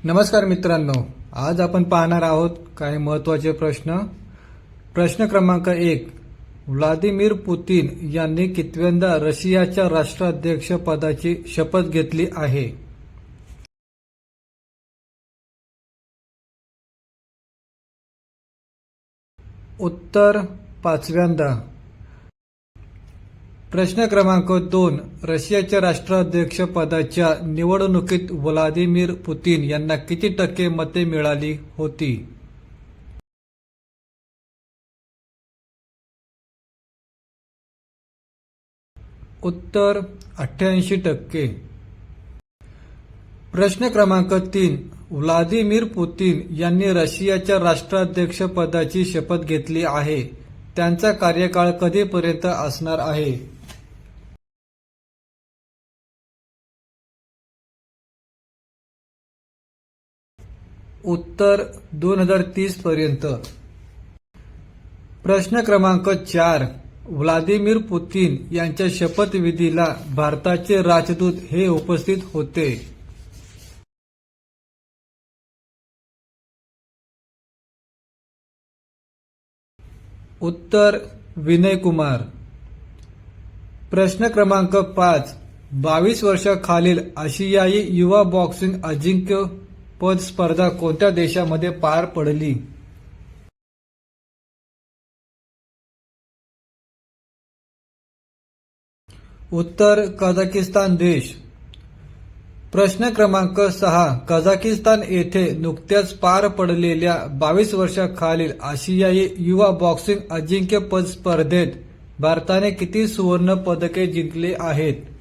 नमस्कार मित्रांनो, आज आपण पाहणार आहोत काही महत्त्वाचे प्रश्न. प्रश्न क्रमांक 1. व्लादिमीर पुतिन यांनी कितव्यांदा रशियाच्या राष्ट्राध्यक्षपदाची शपथ घेतली आहे? उत्तर 5व्यांदा. प्रश्न क्रमांक 2. रशियाच्या राष्ट्राध्यक्षपदाच्या निवडणुकीत व्लादिमीर पुतिन यांना किती टक्के मते मिळाली होती? उत्तर 88%. प्रश्न क्रमांक 3. व्लादिमीर पुतिन यांनी रशियाच्या राष्ट्राध्यक्षपदाची शपथ घेतली आहे. त्यांचा कार्यकाळ कधीपर्यंत असणार आहे? उत्तर 2030 पर्यंत. प्रश्न क्रमांक 4. व्लादिमीर पुतिन यांच्या शपथविधीला भारताचे राजदूत हे उपस्थित होते. उत्तर विनय कुमार. प्रश्न क्रमांक 5. 22 वर्षाखालील आशियाई युवा बॉक्सिंग अजिंक्यपद स्पर्धा कोणत्या देशामध्ये पार पडली? उत्तर कझाकिस्तान देश. प्रश्न क्रमांक 6. कझाकिस्तान येथे नुकत्याच पार पडलेल्या 22 वर्षाखालील आशियाई युवा बॉक्सिंग अजिंक्यपद स्पर्धेत भारताने किती सुवर्ण पदके जिंकले आहेत?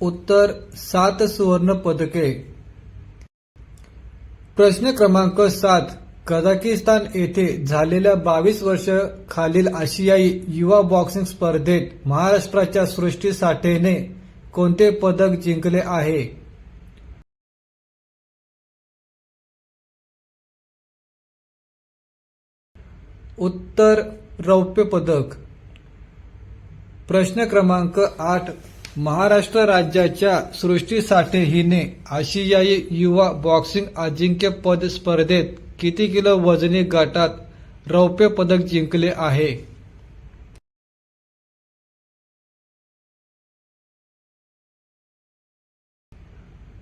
उत्तर 7 सुवर्ण पदके. प्रश्न क्रमांक 7. कझाकिस्तान येथे झालेल्या 22 वर्ष खालील आशियाई युवा बॉक्सिंग स्पर्धेत महाराष्ट्राच्या सृष्टी साठेने कोणते पदक जिंकले आहे? उत्तर रौप्य पदक. प्रश्न क्रमांक 8. महाराष्ट्र राज्याच्या सृष्टी साठे हिने आशियाई युवा बॉक्सिंग अजिंक्यपद स्पर्धेत किती किलो वजनी गटात रौप्य पदक जिंकले आहे?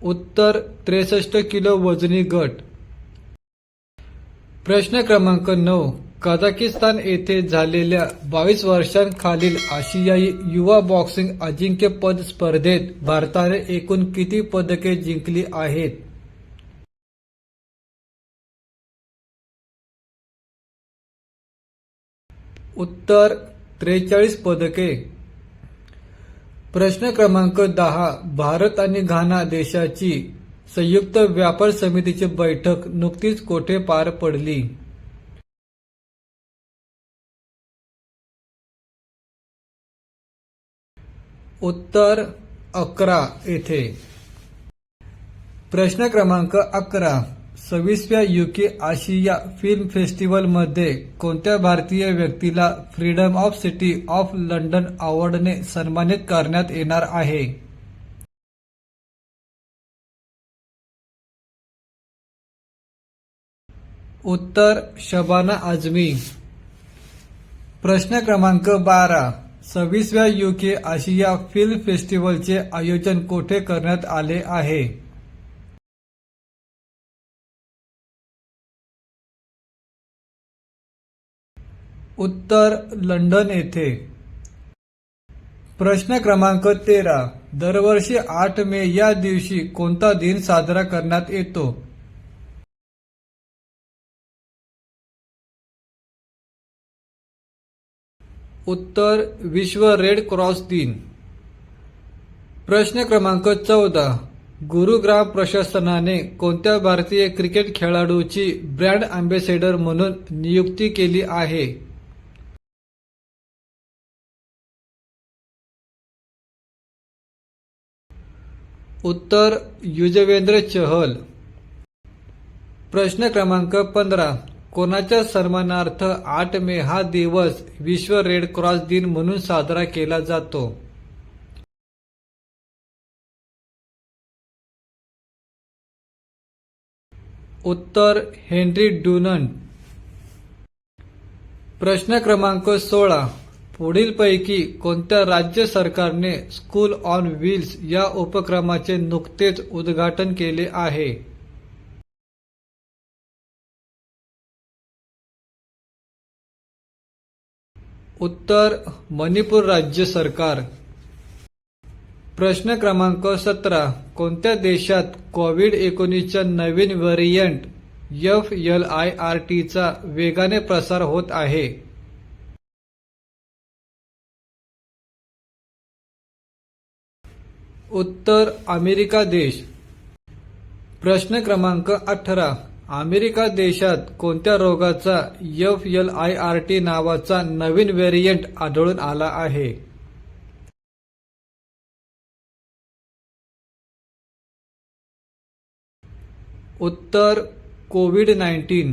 उत्तर 63 किलो वजनी गट. प्रश्न क्रमांक 9. कझाकिस्तान येथे झालेल्या 22 वर्षांखालील आशियाई युवा बॉक्सिंग अजिंक्यपद स्पर्धेत भारताने एकूण किती पदके जिंकली आहेत? उत्तर 43 पदके. प्रश्न क्रमांक 10. भारत आणि घाना देशाची संयुक्त व्यापार समितीची बैठक नुकतीच कोठे पार पडली? उत्तर अक्रा येथे. प्रश्न क्रमांक 11. 26व्या यूके आशिया फिल्म फेस्टिवलमध्ये कोणत्या भारतीय व्यक्तीला freedom of city of London अवॉर्डने सन्मानित करण्यात येणार आहे? उत्तर शबाना आझमी. प्रश्न क्रमांक 12. 26व्या यूके आशिया फिल्म फेस्टिवलचे आयोजन कोठे करण्यात आले आहे? उत्तर लंडन येथे. प्रश्न क्रमांक 13. दरवर्षी 8 मे या दिवशी कोणता दिन साजरा करण्यात येतो? उत्तर विश्व रेड क्रॉस दिन. प्रश्न क्रमांक 14. गुरुग्राम प्रशासनाने कोणत्या भारतीय क्रिकेट खेळाडूची ब्रँड अँबॅसेडर म्हणून नियुक्ती केली आहे? उत्तर युजवेंद्र चहल. प्रश्न क्रमांक 15. कोणाच्या सन्मानार्थ 8 मे हा दिवस विश्व रेड क्रॉस दिन म्हणून साजरा केला जातो? उत्तर हेनरी डुनंट. प्रश्न क्रमांक 16. पुढीलपैकी कोणत्या राज्य सरकारने स्कूल ऑन व्हील्स या उपक्रमाचे नुकतेच उद्घाटन केले आहे? उत्तर मणिपूर राज्य सरकार. प्रश्न क्रमांक 17. कोणत्या देशात कोविड-19च्या नवीन व्हेरिएंट FLIRTचा वेगाने प्रसार होत आहे? उत्तर अमेरिका देश. प्रश्न क्रमांक 18. अमेरिका देशात कोणत्या रोगाचा FLIRT नावाचा नवीन व्हेरिएंट आढळून आला आहे? उत्तर कोविड-19.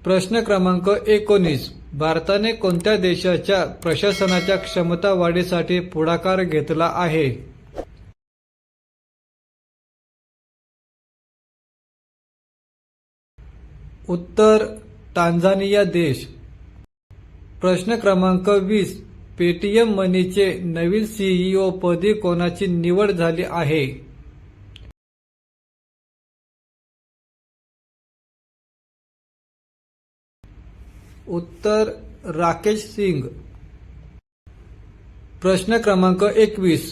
प्रश्न क्रमांक 19. भारताने कोणत्या देशाच्या प्रशासनाच्या क्षमता वाढीसाठी पुढाकार घेतला आहे? उत्तर टांझानिया देश. प्रश्न क्रमांक 20. पेटीएम मनीचे नवीन CEO पदी कोणाची निवड झाली आहे? उत्तर राकेश सिंग. प्रश्न क्रमांक 21.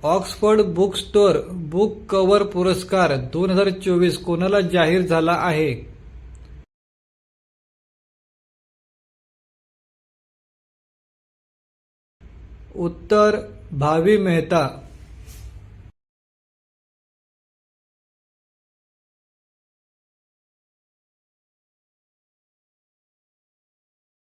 Oxford book store book cover पुरस्कार 2024 कोणाला जाहीर झाला आहे? उत्तर भावी मेहता.